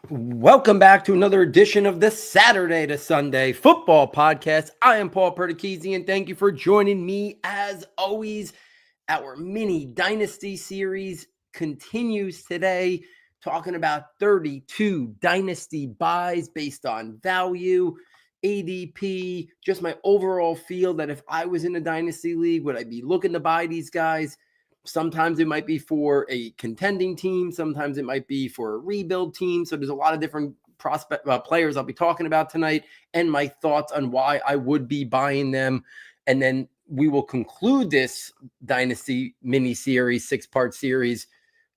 Welcome back to another edition of the Saturday to Sunday Football Podcast. I am Paul Perdichizzi, and thank you for joining me. As always, our mini Dynasty series continues today, talking about 32 Dynasty buys based on value, ADP, just my overall feel that if I was in a Dynasty league, would I be looking to buy these guys? Sometimes it might be for a contending team. Sometimes it might be for a rebuild team. So there's a lot of different players I'll be talking about tonight, and my thoughts on why I would be buying them. And then we will conclude this Dynasty mini series, 6-part series,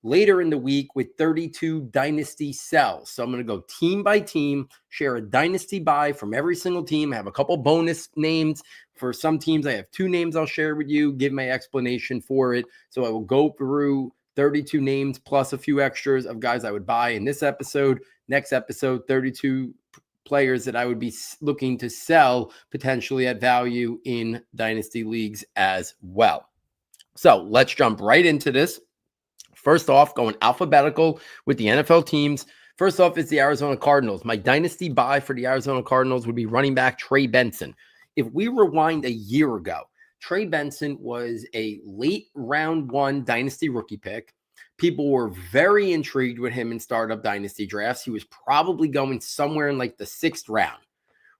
later in the week with 32 Dynasty sells. So I'm going to go team by team, share a Dynasty buy from every single team. I have a couple bonus names. For some teams, I have 2 names I'll share with you, give my explanation for it. So I will go through 32 names plus a few extras of guys I would buy in this episode. Next episode, 32 players that I would be looking to sell potentially at value in Dynasty leagues as well. So let's jump right into this. First off, going alphabetical with the NFL teams. First off is the Arizona Cardinals. My Dynasty buy for the Arizona Cardinals would be running back Trey Benson. If we rewind a year ago, Trey Benson was a late round 1 Dynasty rookie pick. People were very intrigued with him in startup Dynasty drafts. He was probably going somewhere in like the 6th round.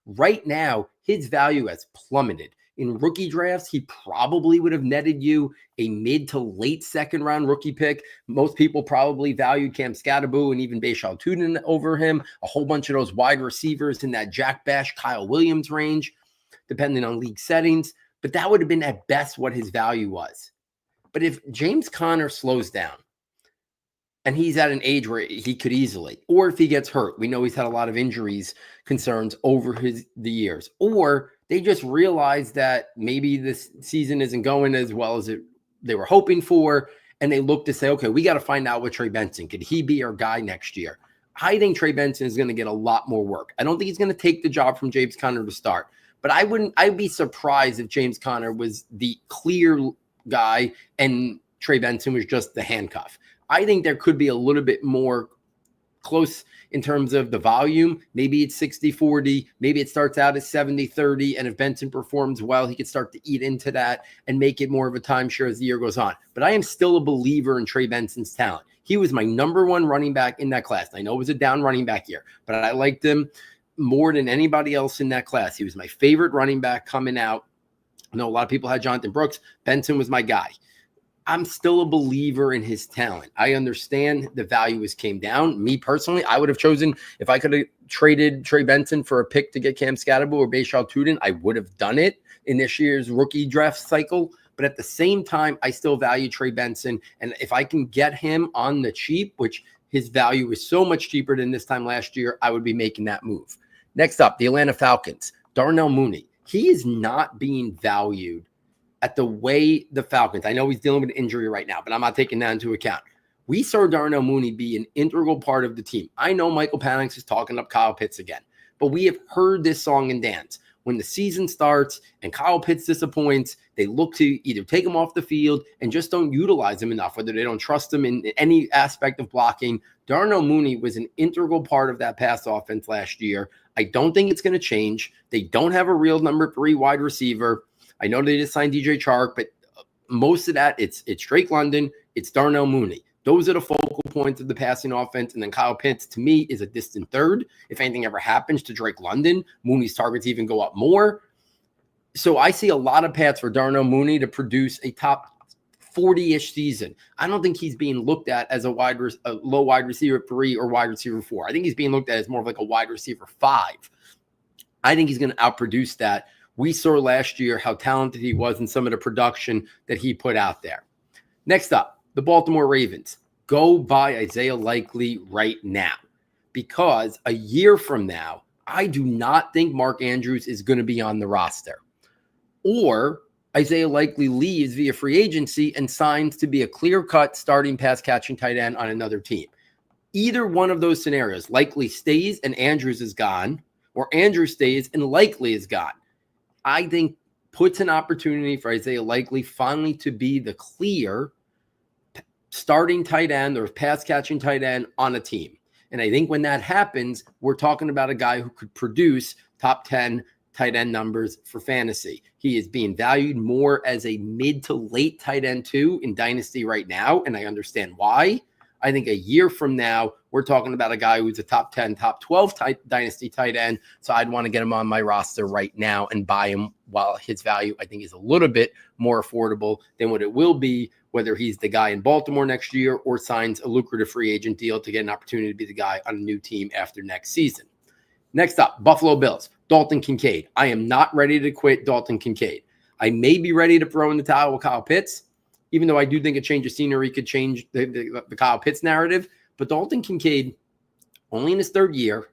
Right now, his value has plummeted. In rookie drafts, he probably would have netted you a mid to late 2nd round rookie pick. Most people probably valued Cam Scatterbo and even Bashal Tutin over him. A whole bunch of those wide receivers in that Jack Bash, Kyle Williams range, depending on league settings. But that would have been at best what his value was. But if James Conner slows down, and he's at an age where he could easily, or if he gets hurt, we know he's had a lot of injuries concerns over the years, or they just realize that maybe this season isn't going as well as they were hoping for, and they look to say, okay, we got to find out with Trey Benson. Could he be our guy next year? I think Trey Benson is going to get a lot more work. I don't think he's going to take the job from James Conner to start, but I'd be surprised if James Conner was the clear guy and Trey Benson was just the handcuff. I think there could be a little bit more close in terms of the volume. Maybe it's 60-40. Maybe it starts out as 70-30. And if Benson performs well, he could start to eat into that and make it more of a timeshare as the year goes on. But I am still a believer in Trey Benson's talent. He was my number 1 running back in that class. I know it was a down running back year, but I liked him more than anybody else in that class. He was my favorite running back coming out. I know a lot of people had Jonathan Brooks. Benson was my guy. I'm still a believer in his talent. I understand the value came down. Me personally, I would have chosen, if I could have traded Trey Benson for a pick to get Cam Scatterbo or Bashal Tutin, I would have done it in this year's rookie draft cycle. But at the same time, I still value Trey Benson. And if I can get him on the cheap, which his value is so much cheaper than this time last year, I would be making that move. Next up, the Atlanta Falcons. Darnell Mooney. He is not being valued at the way the Falcons, I know he's dealing with an injury right now, but I'm not taking that into account. We saw Darnell Mooney be an integral part of the team. I know Michael Penix is talking up Kyle Pitts again, but we have heard this song and dance. When the season starts and Kyle Pitts disappoints, they look to either take him off the field and just don't utilize him enough, whether they don't trust him in any aspect of blocking. Darnell Mooney was an integral part of that pass offense last year. I don't think it's going to change. They don't have a real number 3 wide receiver. I know they just signed DJ Chark, but most of that, it's Drake London, it's Darnell Mooney. Those are the focal points of the passing offense. And then Kyle Pitts, to me, is a distant third. If anything ever happens to Drake London, Mooney's targets even go up more. So I see a lot of paths for Darnell Mooney to produce a top 40-ish season. I don't think he's being looked at as a low wide receiver 3 or wide receiver 4. I think he's being looked at as more of like a wide receiver 5. I think he's going to outproduce that. We saw last year how talented he was in some of the production that he put out there. Next up, the Baltimore Ravens. Go buy Isaiah Likely right now, because a year from now, I do not think Mark Andrews is going to be on the roster. Or Isaiah Likely leaves via free agency and signs to be a clear-cut starting pass-catching tight end on another team. Either one of those scenarios, Likely stays and Andrews is gone, or Andrews stays and Likely is gone. I think puts an opportunity for Isaiah Likely finally to be the clear starting tight end or pass-catching tight end on a team. And I think when that happens, we're talking about a guy who could produce top 10 tight end numbers for fantasy. He is being valued more as a mid to late tight end too in Dynasty right now, and I understand why. I think a year from now, we're talking about a guy who's a top 10, top 12 Dynasty tight end. So I'd want to get him on my roster right now and buy him while his value, I think, is a little bit more affordable than what it will be, whether he's the guy in Baltimore next year or signs a lucrative free agent deal to get an opportunity to be the guy on a new team after next season. Next up, Buffalo Bills, Dalton Kincaid. I am not ready to quit Dalton Kincaid. I may be ready to throw in the towel with Kyle Pitts, even though I do think a change of scenery could change the Kyle Pitts narrative. But Dalton Kincaid, only in his third year.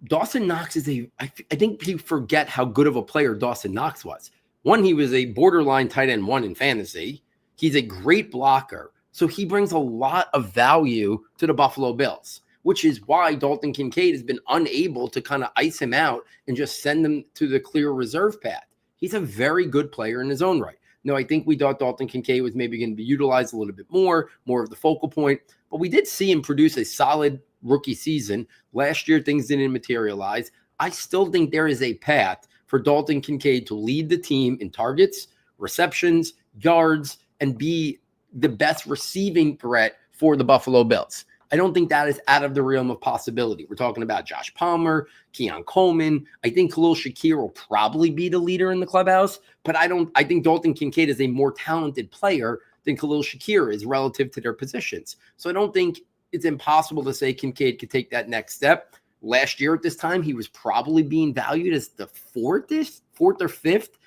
Dawson Knox is I think people forget how good of a player Dawson Knox was. One, he was a borderline tight end 1 in fantasy. He's a great blocker. So he brings a lot of value to the Buffalo Bills, which is why Dalton Kincaid has been unable to kind of ice him out and just send him to the clear reserve path. He's a very good player in his own right. No, I think we thought Dalton Kincaid was maybe going to be utilized a little bit more of the focal point, but we did see him produce a solid rookie season. Last year, things didn't materialize. I still think there is a path for Dalton Kincaid to lead the team in targets, receptions, yards, and be the best receiving threat for the Buffalo Bills. I don't think that is out of the realm of possibility. We're talking about Josh Palmer, Keon Coleman. I think Khalil Shakir will probably be the leader in the clubhouse, but I think Dalton Kincaid is a more talented player than Khalil Shakir is relative to their positions. So I don't think it's impossible to say Kincaid could take that next step. Last year at this time, he was probably being valued as the fourth or fifth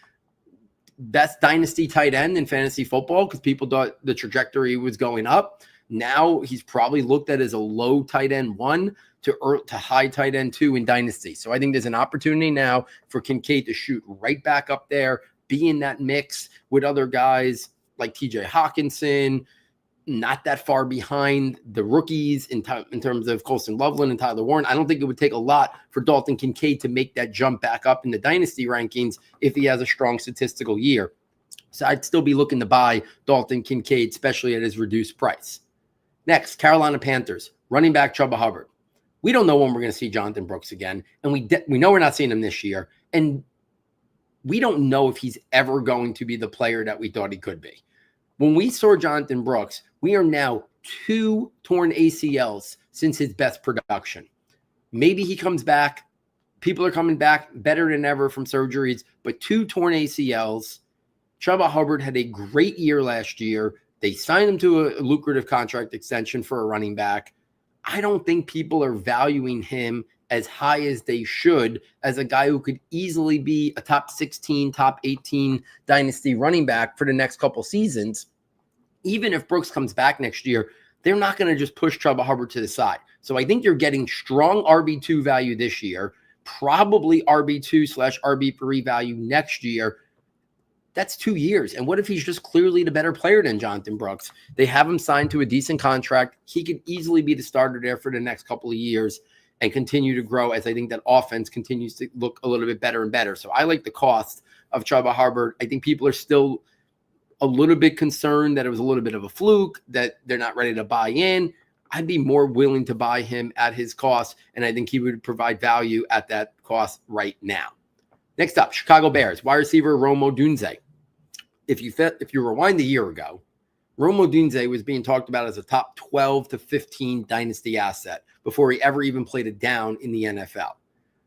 best dynasty tight end in fantasy football because people thought the trajectory was going up. Now he's probably looked at as a low tight end 1 to high tight end 2 in Dynasty. So I think there's an opportunity now for Kincaid to shoot right back up there, be in that mix with other guys like TJ Hawkinson, not that far behind the rookies in terms of Colston Loveland and Tyler Warren. I don't think it would take a lot for Dalton Kincaid to make that jump back up in the Dynasty rankings if he has a strong statistical year. So I'd still be looking to buy Dalton Kincaid, especially at his reduced price. Next, Carolina Panthers, running back Chuba Hubbard. We don't know when we're going to see Jonathan Brooks again, and we know we're not seeing him this year, and we don't know if he's ever going to be the player that we thought he could be. When we saw Jonathan Brooks, we are now 2 torn ACLs since his best production. Maybe he comes back. People are coming back better than ever from surgeries, but 2 torn ACLs. Chuba Hubbard had a great year last year. They signed him to a lucrative contract extension for a running back. I don't think people are valuing him as high as they should as a guy who could easily be a top 16, top 18 dynasty running back for the next couple seasons. Even if Brooks comes back next year, they're not going to just push Chuba Hubbard to the side. So I think you're getting strong RB2 value this year, probably RB2/RB3 value next year. That's 2 years. And what if he's just clearly the better player than Jonathan Brooks? They have him signed to a decent contract. He could easily be the starter there for the next couple of years and continue to grow as I think that offense continues to look a little bit better and better. So I like the cost of Chuba Hubbard. I think people are still a little bit concerned that it was a little bit of a fluke, that they're not ready to buy in. I'd be more willing to buy him at his cost, and I think he would provide value at that cost right now. Next up, Chicago Bears, wide receiver Rome Odunze. If you rewind a year ago, Rome Odunze was being talked about as a top 12 to 15 dynasty asset before he ever even played it down in the NFL.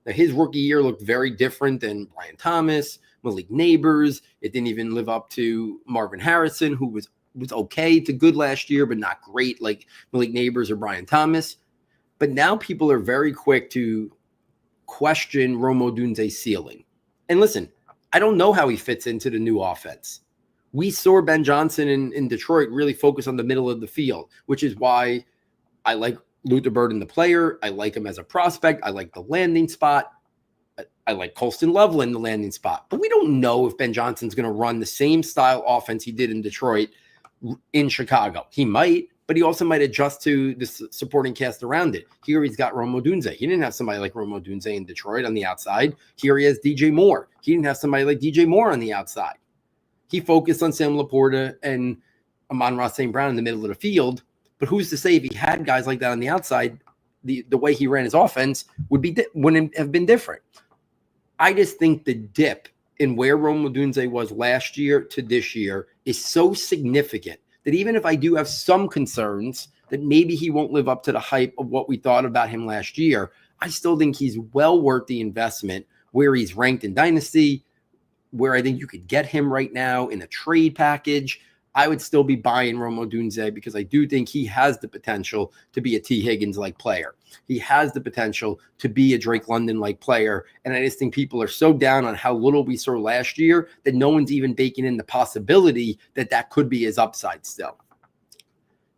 Now, his rookie year looked very different than Brian Thomas, Malik Neighbors. It didn't even live up to Marvin Harrison, who was okay to good last year, but not great like Malik Neighbors or Brian Thomas. But now people are very quick to question Rome Odunze's ceiling. And listen, I don't know how he fits into the new offense. We saw Ben Johnson in Detroit really focus on the middle of the field, which is why I like Luther Burden, the player. I like him as a prospect. I like the landing spot. I like Colston Loveland, the landing spot. But we don't know if Ben Johnson's going to run the same style offense he did in Detroit in Chicago. He might, but he also might adjust to the supporting cast around it. Here he's got Rome Odunze. He didn't have somebody like Rome Odunze in Detroit on the outside. Here he has DJ Moore. He didn't have somebody like DJ Moore on the outside. He focused on Sam Laporta and Amon-Ra St. Brown in the middle of the field. But who's to say if he had guys like that on the outside, the way he ran his offense wouldn't have been different. I just think the dip in where Rome Odunze was last year to this year is so significant that even if I do have some concerns that maybe he won't live up to the hype of what we thought about him last year, I still think he's well worth the investment where he's ranked in Dynasty, where I think you could get him right now in a trade package. I would still be buying Rome Odunze because I do think he has the potential to be a T. Higgins-like player. He has the potential to be a Drake London-like player. And I just think people are so down on how little we saw last year that no one's even baking in the possibility that that could be his upside still.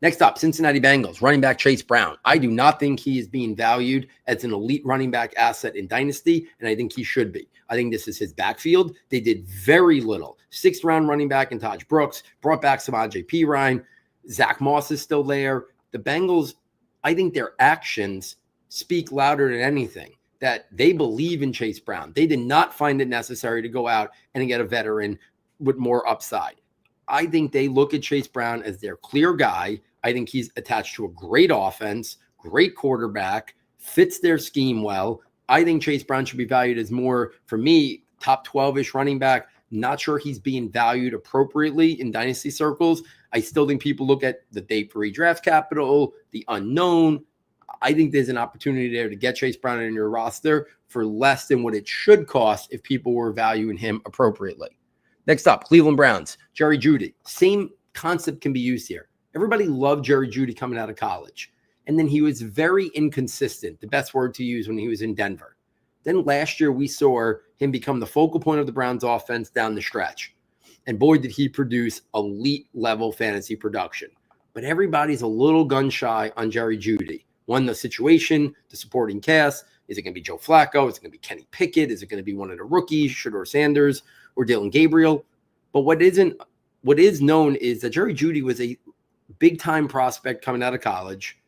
Next up, Cincinnati Bengals, running back Chase Brown. I do not think he is being valued as an elite running back asset in Dynasty, and I think he should be. I think this is his backfield. They did very little. 6th-round running back in Taj Brooks, brought back Samaje Perine. Zach Moss is still there. The Bengals, I think their actions speak louder than anything, that they believe in Chase Brown. They did not find it necessary to go out and get a veteran with more upside. I think they look at Chase Brown as their clear guy. I think he's attached to a great offense, great quarterback, fits their scheme well. I think Chase Brown should be valued as more, for me, top 12-ish running back. Not sure he's being valued appropriately in dynasty circles. I still think people look at the day pre draft capital, the unknown. I think there's an opportunity there to get Chase Brown in your roster for less than what it should cost if people were valuing him appropriately. Next up, Cleveland Browns, Jerry Jeudy. Same concept can be used here. Everybody loved Jerry Jeudy coming out of college. And then he was very inconsistent, the best word to use when he was in Denver. Then last year, we saw him become the focal point of the Browns offense down the stretch. And boy, did he produce elite level fantasy production. But everybody's a little gun shy on Jerry Jeudy. One, the situation, the supporting cast. Is it going to be Joe Flacco? Is it going to be Kenny Pickett? Is it going to be one of the rookies, Shedeur Sanders or Dylan Gabriel? But what is known is that Jerry Jeudy was a big-time prospect coming out of college.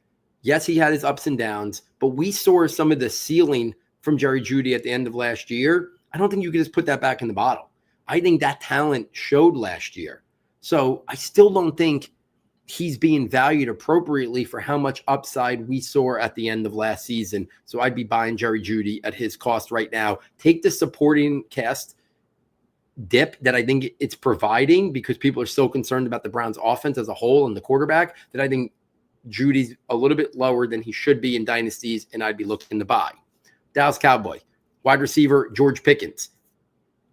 Yes, he had his ups and downs, but we saw some of the ceiling from Jerry Jeudy at the end of last year. I don't think you can just put that back in the bottle. I think that talent showed last year. So I still don't think he's being valued appropriately for how much upside we saw at the end of last season. So I'd be buying Jerry Jeudy at his cost right now. Take the supporting cast dip that I think it's providing because people are so concerned about the Browns offense as a whole and the quarterback that I think Judy's a little bit lower than he should be in dynasties, and I'd be looking to buy. Dallas Cowboy, wide receiver George Pickens.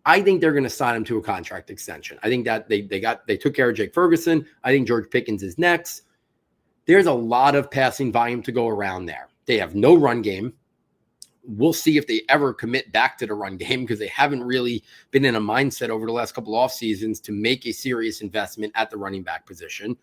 I think they're going to sign him to a contract extension. I think that they took care of Jake Ferguson. I think George Pickens is next. There's a lot of passing volume to go around there. They have no run game. We'll see if they ever commit back to the run game because they haven't really been in a mindset over the last couple off seasons to make a serious investment at the running back position.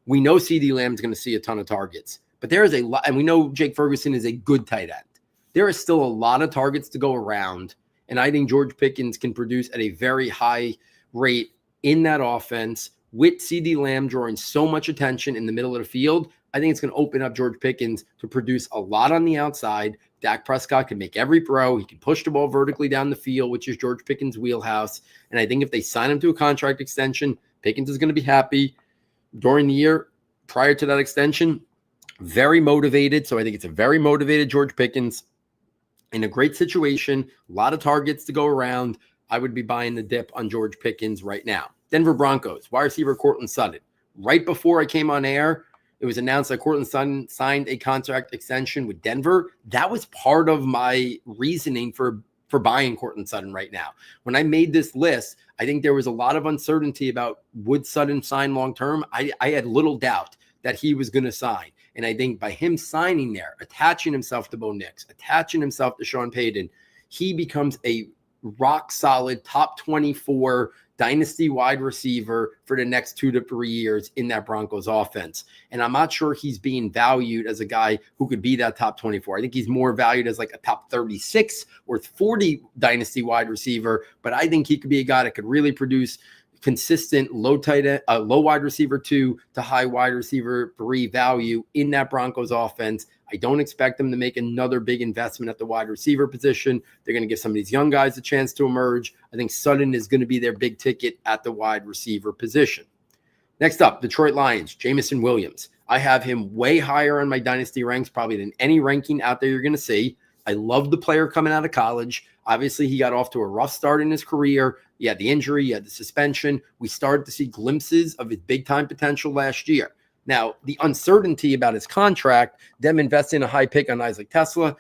We know CeeDee Lamb's going to see a ton of targets, but there is a lot, and we know Jake Ferguson is a good tight end. There is still a lot of targets to go around, and I think George Pickens can produce at a very high rate in that offense with CeeDee Lamb drawing so much attention in the middle of the field. I think it's going to open up George Pickens to produce a lot on the outside. Dak Prescott can make every throw. He can push the ball vertically down the field, which is George Pickens' wheelhouse. And I think if they sign him to a contract extension, Pickens is going to be happy. During the year prior to that extension, very motivated. So I think it's a very motivated George Pickens in a great situation, a lot of targets to go around. I would be buying the dip on George Pickens right now. Denver Broncos, wide receiver Courtland Sutton. Right before I came on air, it was announced that Courtland Sutton signed a contract extension with Denver. That was part of my reasoning for buying Courtland Sutton right now. When I made this list, I think there was a lot of uncertainty about would Sutton sign long-term. I had little doubt that he was going to sign. And I think by him signing there, attaching himself to Bo Nix, attaching himself to Sean Payton, he becomes a rock-solid top 24 dynasty wide receiver for the next 2 to 3 years in that Broncos offense. And I'm not sure he's being valued as a guy who could be that top 24. I think he's more valued as like a top 36 or 40 dynasty wide receiver, but I think he could be a guy that could really produce consistent low wide receiver 2 to high wide receiver 3 value in that Broncos offense. I don't expect them to make another big investment at the wide receiver position. They're going to give some of these young guys a chance to emerge. I think Sutton is going to be their big ticket at the wide receiver position. Next up, Detroit Lions, Jameson Williams. I have him way higher on my dynasty ranks, probably than any ranking out there you're going to see. I love the player coming out of college. Obviously, he got off to a rough start in his career. He had the injury, he had the suspension. We started to see glimpses of his big-time potential last year. Now, the uncertainty about his contract, them investing a high pick on Isaac Tesla,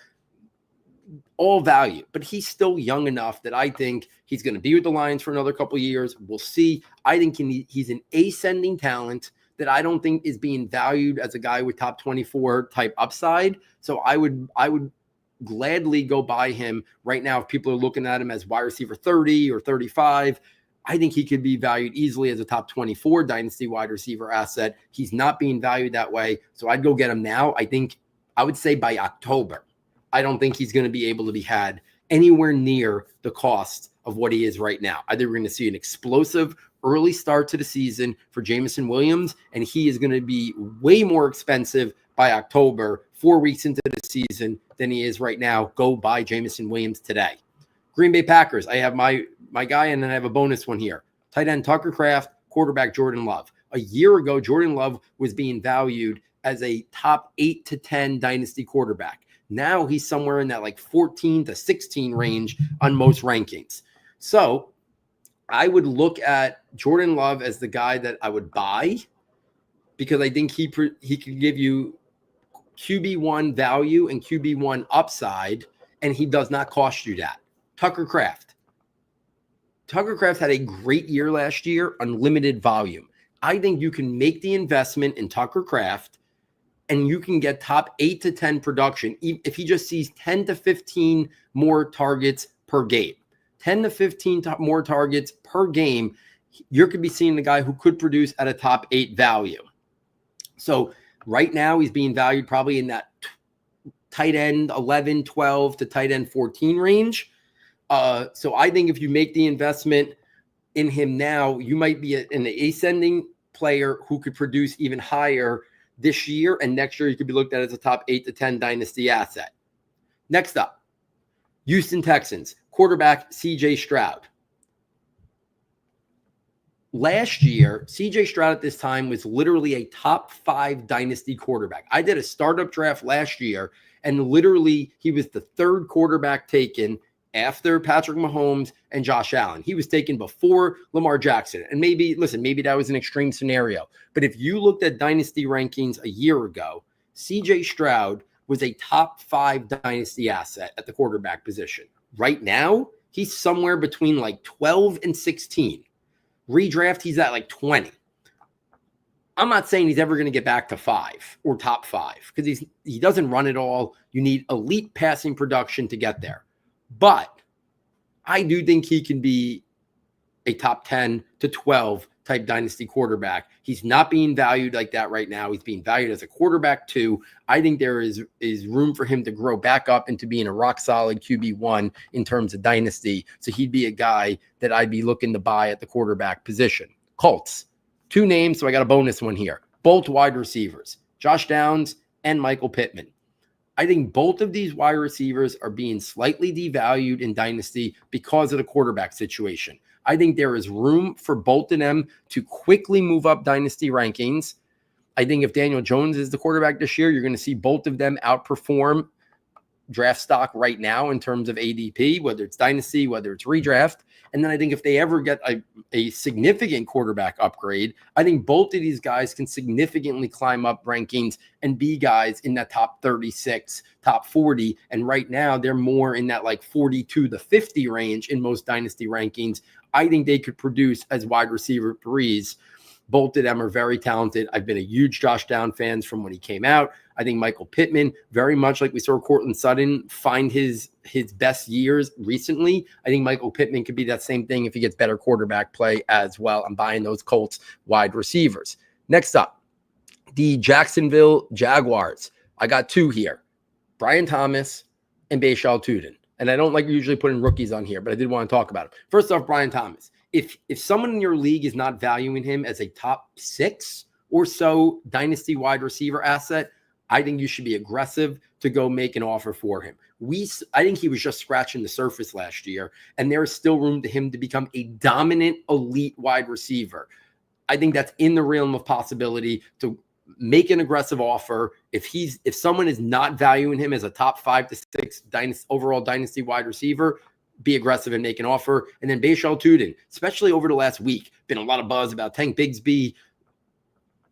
all value, but he's still young enough that I think he's going to be with the Lions for another couple of years. We'll see. I think he's an ascending talent that I don't think is being valued as a guy with top 24 type upside. So I would gladly go buy him right now. If people are looking at him as wide receiver 30 or 35, I think he could be valued easily as a top 24 dynasty wide receiver asset. He's not being valued that way. So I'd go get him now. I would say by October. I don't think he's going to be able to be had anywhere near the cost of what he is right now. I think we're going to see an explosive early start to the season for Jameson Williams, and he is going to be way more expensive by October, 4 weeks into the season, than he is right now. Go buy Jameson Williams today. Green Bay Packers, I have my guy, and then I have a bonus one here. Tight end Tucker Kraft, quarterback Jordan Love. A year ago, Jordan Love was being valued as a top 8 to 10 dynasty quarterback. Now he's somewhere in that like 14 to 16 range on most rankings. So I would look at Jordan Love as the guy that I would buy, because I think he could give you QB1 value and QB1 upside, and he does not cost you that. Tucker Kraft had a great year last year, unlimited volume. I think you can make the investment in Tucker Kraft and you can get top 8 to 10 production if he just sees 10 to 15 more targets per game. 10 to 15 more targets per game, you could be seeing the guy who could produce at a top 8 value. So right now he's being valued probably in that tight end 11, 12 to tight end 14 range. So I think if you make the investment in him now, you might be an ascending player who could produce even higher this year, and next year you could be looked at as a top 8 to 10 dynasty asset. Next up, Houston Texans, quarterback CJ Stroud. Last year, CJ Stroud at this time was literally a top 5 dynasty quarterback. I did a startup draft last year, and literally he was the 3rd quarterback taken after Patrick Mahomes and Josh Allen. He was taken before Lamar Jackson. And maybe that was an extreme scenario. But if you looked at dynasty rankings a year ago, CJ Stroud was a top 5 dynasty asset at the quarterback position. Right now, he's somewhere between like 12 and 16. Redraft, he's at like 20. I'm not saying he's ever going to get back to 5 or top 5 because he doesn't run it all. You need elite passing production to get there. But I do think he can be a top 10 to 12 type dynasty quarterback. He's not being valued like that right now. He's being valued as a quarterback 2. I think there is room for him to grow back up into being a rock solid QB1 in terms of dynasty. So he'd be a guy that I'd be looking to buy at the quarterback position. Colts, 2 names, so I got a bonus one here. Both wide receivers, Josh Downs and Michael Pittman. I think both of these wide receivers are being slightly devalued in dynasty because of the quarterback situation. I think there is room for both of them to quickly move up dynasty rankings. I think if Daniel Jones is the quarterback this year, you're going to see both of them outperform draft stock right now in terms of ADP, whether it's dynasty, whether it's redraft. And then I think if they ever get a significant quarterback upgrade, I think both of these guys can significantly climb up rankings and be guys in that top 36, top 40. And right now they're more in that like 42 to 50 range in most dynasty rankings. I think they could produce as wide receiver 3s. Both of them are very talented. I've been a huge Josh Down fan from when he came out. I think Michael Pittman, very much like we saw Courtland Sutton find his best years recently. I think Michael Pittman could be that same thing if he gets better quarterback play as well. I'm buying those Colts wide receivers. Next up, the Jacksonville Jaguars. I got 2 here, Brian Thomas and Bashal Tutin. And I don't like usually putting rookies on here, but I did want to talk about him. First off, Brian Thomas. If someone in your league is not valuing him as a top 6 or so dynasty wide receiver asset, I think you should be aggressive to go make an offer for him. I think he was just scratching the surface last year, and there is still room to him to become a dominant elite wide receiver. I think that's in the realm of possibility to make an aggressive offer. If someone is not valuing him as a top 5 to 6 overall dynasty wide receiver, be aggressive and make an offer. And then Bashal Tutin, especially over the last week, been a lot of buzz about Tank Bigsby.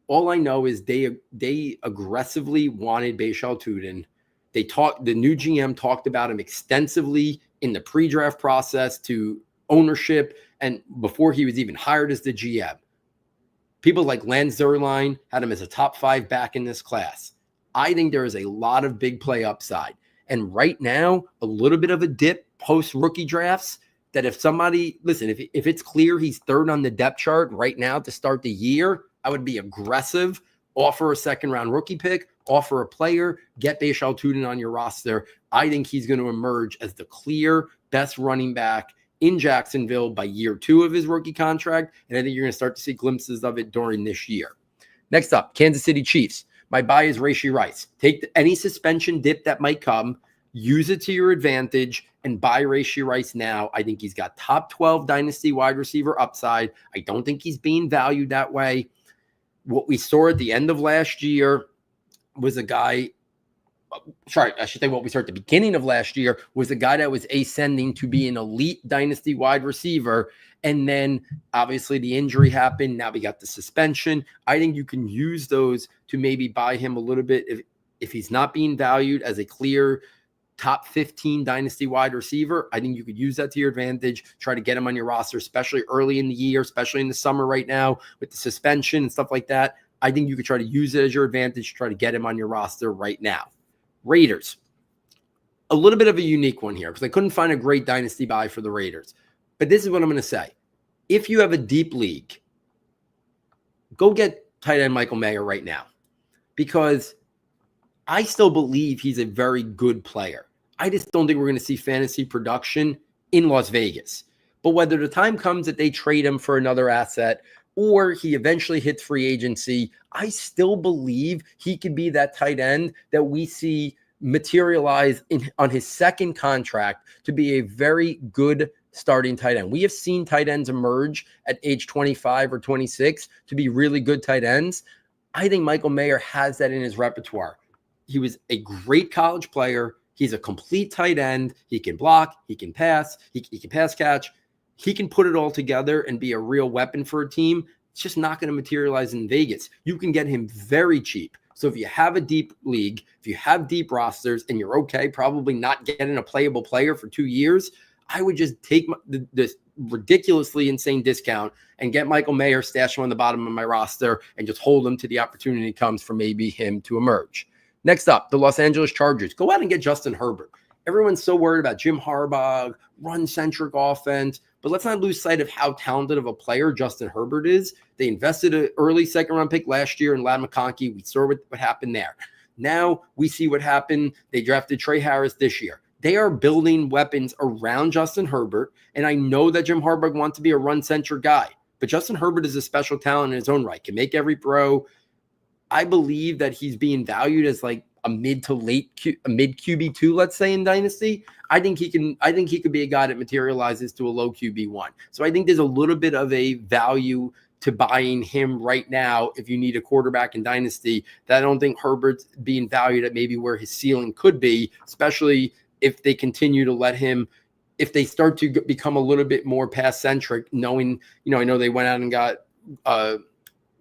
All I know is they aggressively wanted Bashal Tutin. The new GM talked about him extensively in the pre-draft process to ownership and before he was even hired as the GM. People like Lance Zierlein had him as a top 5 back in this class. I think there is a lot of big play upside. And right now, a little bit of a dip post rookie drafts that if it's clear he's 3rd on the depth chart right now to start the year, I would be aggressive, offer a 2nd-round rookie pick, offer a player, get Bashal Tutin on your roster. I think he's going to emerge as the clear best running back in Jacksonville by year 2 of his rookie contract, and I think you're going to start to see glimpses of it during this year. Next up, Kansas City Chiefs. My buy is Rashee Rice. Take any suspension dip that might come, use it to your advantage, and buy Rashee Rice now. I think he's got top 12 dynasty wide receiver upside. I don't think he's being valued that way. What we saw at the end of last year was a guy – what we saw at the beginning of last year was a guy that was ascending to be an elite dynasty wide receiver. And then obviously the injury happened. Now we got the suspension. I think you can use those to maybe buy him a little bit if he's not being valued as a clear top 15 dynasty wide receiver. I think you could use that to your advantage, try to get him on your roster, especially early in the year, especially in the summer right now with the suspension and stuff like that. I think you could try to use it as your advantage, try to get him on your roster right now. Raiders, a little bit of a unique one here because I couldn't find a great dynasty buy for the Raiders. But this is what I'm going to say. If you have a deep league, go get tight end Michael Mayer right now because I still believe he's a very good player. I just don't think we're going to see fantasy production in Las Vegas. But whether the time comes that they trade him for another asset or he eventually hits free agency, I still believe he could be that tight end that we see materialize on his 2nd contract to be a very good starting tight end. We have seen tight ends emerge at age 25 or 26 to be really good tight ends. I think Michael Mayer has that in his repertoire. He was a great college player. He's a complete tight end. He can block. He can pass. He can pass catch. He can put it all together and be a real weapon for a team. It's just not going to materialize in Vegas. You can get him very cheap. So if you have a deep league, if you have deep rosters and you're okay, probably not getting a playable player for 2 years, I would just take this ridiculously insane discount and get Michael Mayer, stash him on the bottom of my roster, and just hold him to the opportunity comes for maybe him to emerge. Next up, the Los Angeles Chargers. Go out and get Justin Herbert. Everyone's so worried about Jim Harbaugh, run-centric offense, but let's not lose sight of how talented of a player Justin Herbert is. They invested an early 2nd-round pick last year in Ladd McConkey. We saw what happened there. Now we see what happened. They drafted Trey Harris this year. They are building weapons around Justin Herbert, and I know that Jim Harbaugh wants to be a run-centric guy, but Justin Herbert is a special talent in his own right, can make every throw. I believe that he's being valued as like a mid QB2, let's say, in Dynasty. I think he could be a guy that materializes to a low QB1. So I think there's a little bit of a value to buying him right now if you need a quarterback in Dynasty. That I don't think Herbert's being valued at maybe where his ceiling could be, especially if they continue to let him, if they start to become a little bit more pass-centric, knowing, I know they went out and got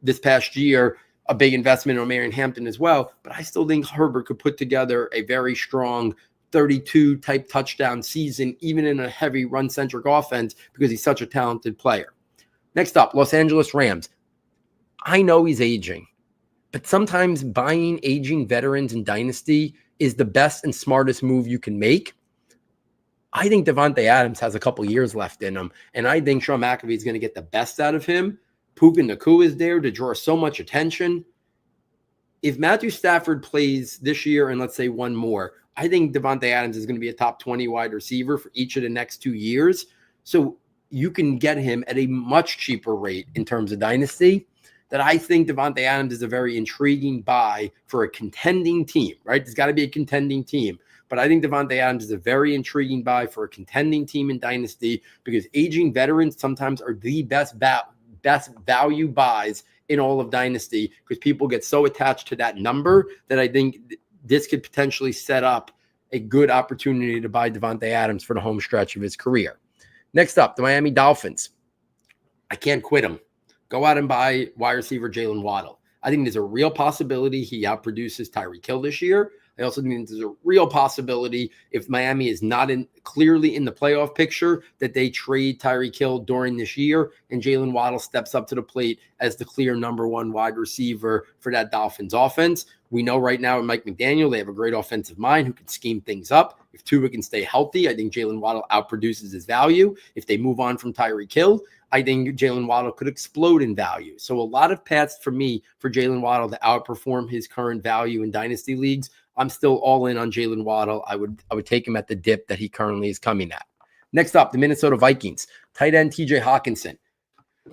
this past year a big investment in Marion Hampton as well, but I still think Herbert could put together a very strong 32 type touchdown season, even in a heavy run-centric offense, because he's such a talented player. Next up, Los Angeles Rams. I know he's aging, but sometimes buying aging veterans in Dynasty is the best and smartest move you can make. I think Devontae Adams has a couple years left in him, and I think Sean McAvee is going to get the best out of him. Puka Nacua is there to draw so much attention. If Matthew Stafford plays this year and let's say one more, I think Devontae Adams is going to be a top 20 wide receiver for each of the next 2 years. So you can get him at a much cheaper rate in terms of Dynasty. That I think Devontae Adams is a very intriguing buy for a contending team, right? There's got to be a contending team. But I think Devontae Adams is a very intriguing buy for a contending team in Dynasty because aging veterans sometimes are the best best value buys in all of Dynasty because people get so attached to that number that I think this could potentially set up a good opportunity to buy Davante Adams for the home stretch of his career. Next up, the Miami Dolphins. I can't quit him. Go out and buy wide receiver Jalen Waddle. I think there's a real possibility he outproduces Tyreek Hill this year. I also think there's a real possibility if Miami is not clearly in the playoff picture that they trade Tyreek Hill during this year and Jalen Waddle steps up to the plate as the clear number one wide receiver for that Dolphins offense. We know right now with Mike McDaniel, they have a great offensive mind who can scheme things up. If Tua can stay healthy, I think Jalen Waddle outproduces his value. If they move on from Tyreek Hill, I think Jalen Waddle could explode in value. So a lot of paths for me for Jalen Waddle to outperform his current value in dynasty leagues. I'm still all in on Jalen Waddle. I would take him at the dip that he currently is coming at. Next up, the Minnesota Vikings. Tight end TJ Hawkinson.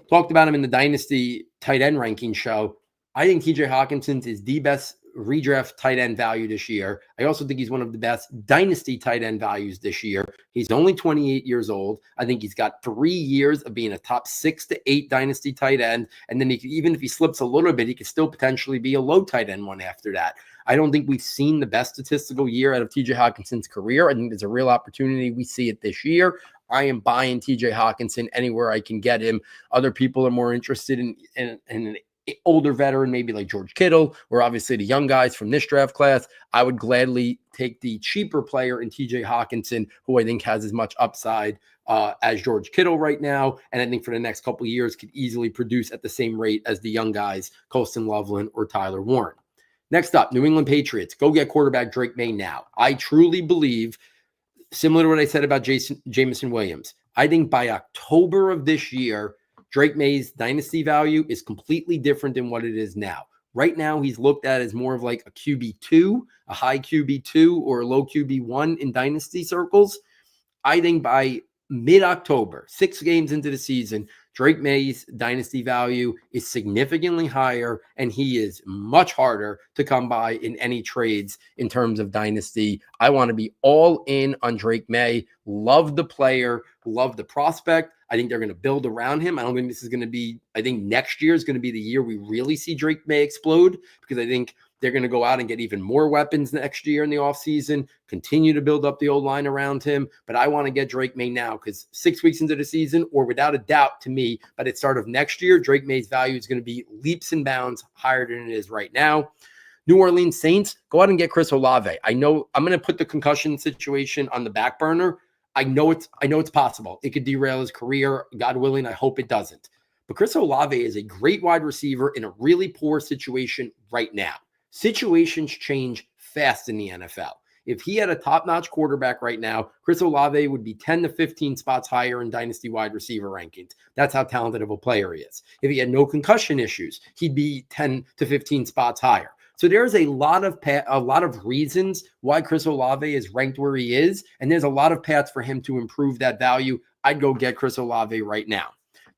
Talked about him in the Dynasty tight end ranking show. I think TJ Hawkinson is the best redraft tight end value this year. I also think he's one of the best dynasty tight end values this year. He's only 28 years old. I think he's got 3 years of being a top 6 to 8 dynasty tight end. And then even if he slips a little bit, he could still potentially be a low tight end one after that. I don't think we've seen the best statistical year out of TJ Hawkinson's career. I think there's a real opportunity. We see it this year. I am buying TJ Hawkinson anywhere I can get him. Other people are more interested in an older veteran, maybe like George Kittle, or obviously the young guys from this draft class. I would gladly take the cheaper player in TJ Hawkinson, who I think has as much upside as George Kittle right now. And I think for the next couple of years could easily produce at the same rate as the young guys, Colston Loveland or Tyler Warren. Next up, New England Patriots. Go get quarterback Drake May now. I truly believe, similar to what I said about Jameson Williams, I think by October of this year, Drake May's dynasty value is completely different than what it is now. Right now, he's looked at as more of like a QB2, a high QB2 or a low QB1 in dynasty circles. I think by mid-October, 6 games into the season, Drake May's dynasty value is significantly higher, and he is much harder to come by in any trades in terms of dynasty. I want to be all in on Drake May. Love the player, love the prospect. I think they're going to build around him. I don't think this is going to be, I think next year is going to be the year we really see Drake May explode, because I think they're going to go out and get even more weapons next year in the offseason, continue to build up the old line around him. But I want to get Drake May now, because 6 weeks into the season, or without a doubt to me, by the start of next year, Drake May's value is going to be leaps and bounds higher than it is right now. New Orleans Saints, go out and get Chris Olave. I know I'm going to put the concussion situation on the back burner. I know it's possible. It could derail his career. God willing, I hope it doesn't. But Chris Olave is a great wide receiver in a really poor situation right now. Situations change fast in the NFL. If he had a top-notch quarterback right now, Chris Olave would be 10 to 15 spots higher in dynasty wide receiver rankings. That's how talented of a player he is. If he had no concussion issues, he'd be 10 to 15 spots higher. So there's a lot of reasons why Chris Olave is ranked where he is, and there's a lot of paths for him to improve that value. I'd go get Chris Olave right now.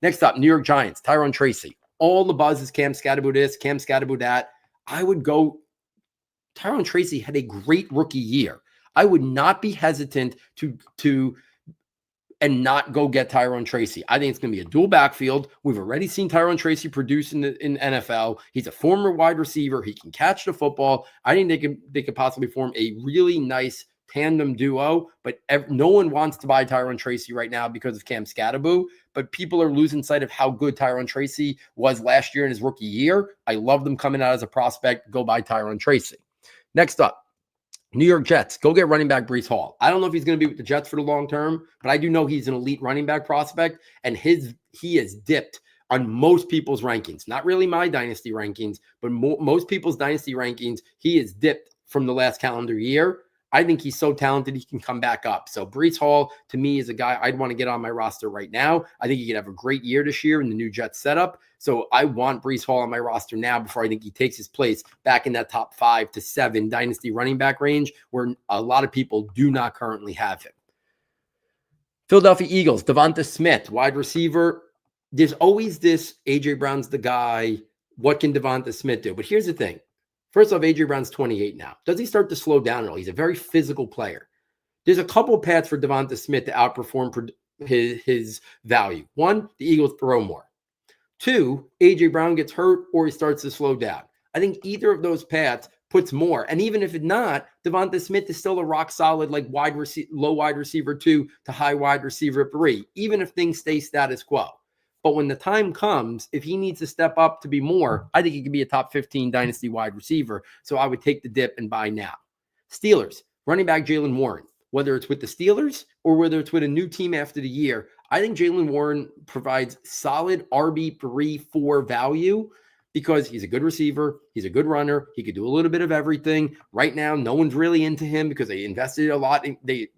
Next up, New York Giants, Tyrone Tracy. All the buzz is Cam Scatterbo this, Cam Scatterbo that. I would go. Tyrone Tracy had a great rookie year. I would not be hesitant to and not go get Tyrone Tracy. I think it's going to be a dual backfield. We've already seen Tyrone Tracy produce in NFL. He's a former wide receiver. He can catch the football. I think they could possibly form a really nice tandem duo, but no one wants to buy Tyrone Tracy right now because of Cam Scatterbo, but people are losing sight of how good Tyrone Tracy was last year in his rookie year. I love them coming out as a prospect. Go buy Tyrone Tracy. Next up, New York Jets. Go get running back Breece Hall. I don't know if he's going to be with the Jets for the long term, but I do know he's an elite running back prospect, and he has dipped on most people's rankings. Not really my dynasty rankings, but most people's dynasty rankings. He has dipped from the last calendar year. I think he's so talented he can come back up. So Breece Hall, to me, is a guy I'd want to get on my roster right now. I think he could have a great year this year in the new Jets setup. So I want Breece Hall on my roster now before I think he takes his place back in that top 5 to 7 dynasty running back range where a lot of people do not currently have him. Philadelphia Eagles, Devonta Smith, wide receiver. There's always this, A.J. Brown's the guy. What can Devonta Smith do? But here's the thing. First off, A.J. Brown's 28 now. Does he start to slow down at all? He's a very physical player. There's a couple of paths for Devonta Smith to outperform his value. One, the Eagles throw more. 2, A.J. Brown gets hurt or he starts to slow down. I think either of those paths puts more. And even if it's not, Devonta Smith is still a rock solid, like low wide receiver 2 to high wide receiver 3, even if things stay status quo. But when the time comes, if he needs to step up to be more, I think he could be a top 15 dynasty wide receiver. So I would take the dip and buy now. Steelers, running back Jaylen Warren, whether it's with the Steelers or whether it's with a new team after the year, I think Jaylen Warren provides solid RB3, 4 value because he's a good receiver. He's a good runner. He could do a little bit of everything. Right now, no one's really into him because they invested a lot. They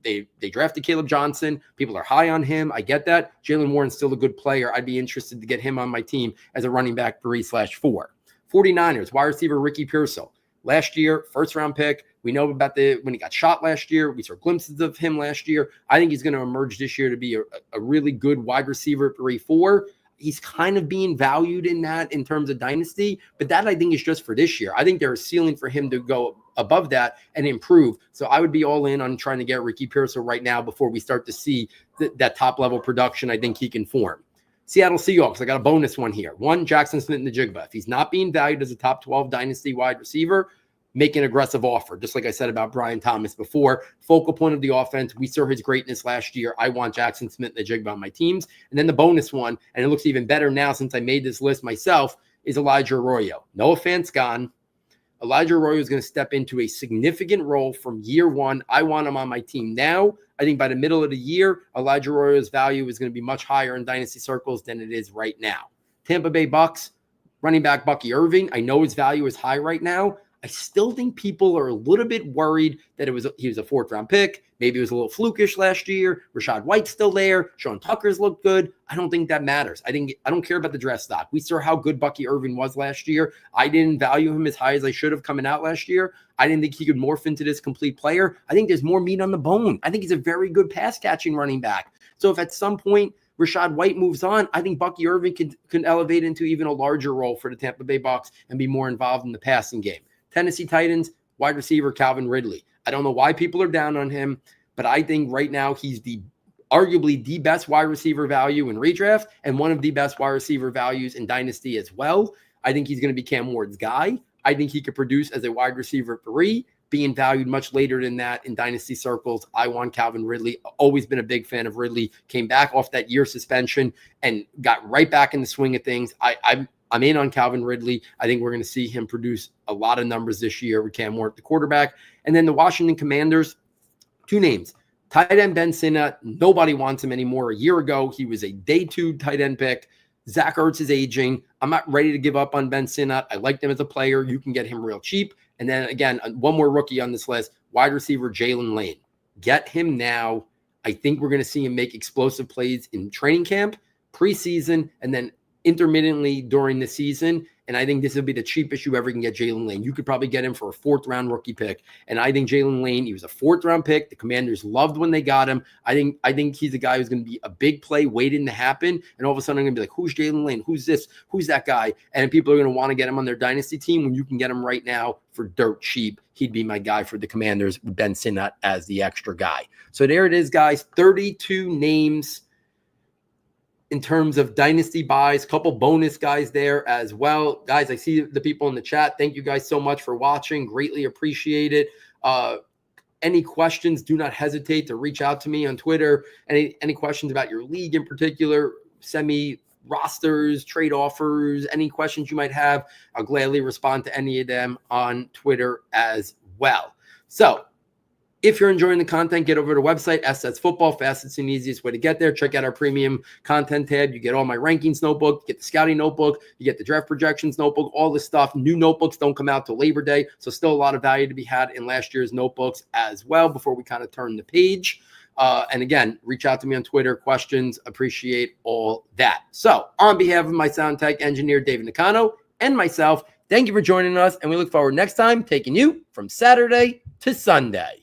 drafted Caleb Johnson. People are high on him. I get that. Jaylen Warren's still a good player. I'd be interested to get him on my team as a running back 3/4. 49ers, wide receiver Ricky Pearsall. Last year, first-round pick. We know about when he got shot last year. We saw glimpses of him last year. I think he's going to emerge this year to be a really good wide receiver 3/4. He's kind of being valued in that in terms of dynasty, but that I think is just for this year. I think there's a ceiling for him to go above that and improve. So I would be all in on trying to get Ricky Pearsall right now before we start to see that top-level production I think he can form. Seattle Seahawks, I got a bonus one here. 1, Jackson Smith-Njigba. If he's not being valued as a top 12 dynasty wide receiver, make an aggressive offer. Just like I said about Brian Thomas before, focal point of the offense. We saw his greatness last year. I want Jackson Smith-Njigba on my teams. And then the bonus one, and it looks even better now since I made this list myself, is Elijah Arroyo. Noah Fant's gone. Elijah Arroyo is going to step into a significant role from year 1. I want him on my team now. I think by the middle of the year, Elijah Arroyo's value is going to be much higher in dynasty circles than it is right now. Tampa Bay Bucks, running back Bucky Irving. I know his value is high right now. I still think people are a little bit worried that he was a 4th-round pick. Maybe it was a little flukish last year. Rashad White's still there. Sean Tucker's looked good. I don't think that matters. I don't care about the draft stock. We saw how good Bucky Irving was last year. I didn't value him as high as I should have coming out last year. I didn't think he could morph into this complete player. I think there's more meat on the bone. I think he's a very good pass-catching running back. So if at some point Rashad White moves on, I think Bucky Irving can elevate into even a larger role for the Tampa Bay Bucks and be more involved in the passing game. Tennessee Titans, wide receiver Calvin Ridley. I don't know why people are down on him, but I think right now he's arguably the best wide receiver value in redraft and one of the best wide receiver values in Dynasty as well. I think he's going to be Cam Ward's guy. I think he could produce as a wide receiver 3, being valued much later than that in Dynasty circles. I want Calvin Ridley. Always been a big fan of Ridley. Came back off that year suspension and got right back in the swing of things. I'm in on Calvin Ridley. I think we're going to see him produce a lot of numbers this year with Cam Ward at the quarterback. And then the Washington Commanders, 2 names. Tight end Ben Sinnott. Nobody wants him anymore. A year ago, he was a day 2 tight end pick. Zach Ertz is aging. I'm not ready to give up on Ben Sinnott. I liked him as a player. You can get him real cheap. And then again, one more rookie on this list, wide receiver Jalen Lane. Get him now. I think we're going to see him make explosive plays in training camp, preseason, and then intermittently during the season. And I think this will be the cheapest you ever can get Jalen Lane. You could probably get him for a 4th-round rookie pick. And I think Jalen Lane, he was a 4th-round pick. The Commanders loved when they got him. I think he's a guy who's going to be a big play waiting to happen. And all of a sudden I'm going to be like, who's Jalen Lane? Who's this? Who's that guy? And people are going to want to get him on their dynasty team when you can get him right now for dirt cheap. He'd be my guy for the Commanders with Ben Sinnott as the extra guy. So there it is, guys. 32 names in terms of dynasty buys, a couple bonus guys there as well. Guys, I see the people in the chat. Thank you guys so much for watching. Greatly appreciate it. Any questions, do not hesitate to reach out to me on Twitter. Any questions about your league in particular, send me rosters, trade offers, any questions you might have. I'll gladly respond to any of them on Twitter as well. So if you're enjoying the content, get over to the website, S2S Football, fastest and easiest way to get there. Check out our premium content tab. You get all my rankings notebook, you get the scouting notebook, you get the draft projections notebook, all this stuff. New notebooks don't come out till Labor Day, so still a lot of value to be had in last year's notebooks as well before we kind of turn the page. And again, reach out to me on Twitter, questions, appreciate all that. So on behalf of my sound tech engineer, David Nakano, and myself, thank you for joining us, and we look forward next time taking you from Saturday to Sunday.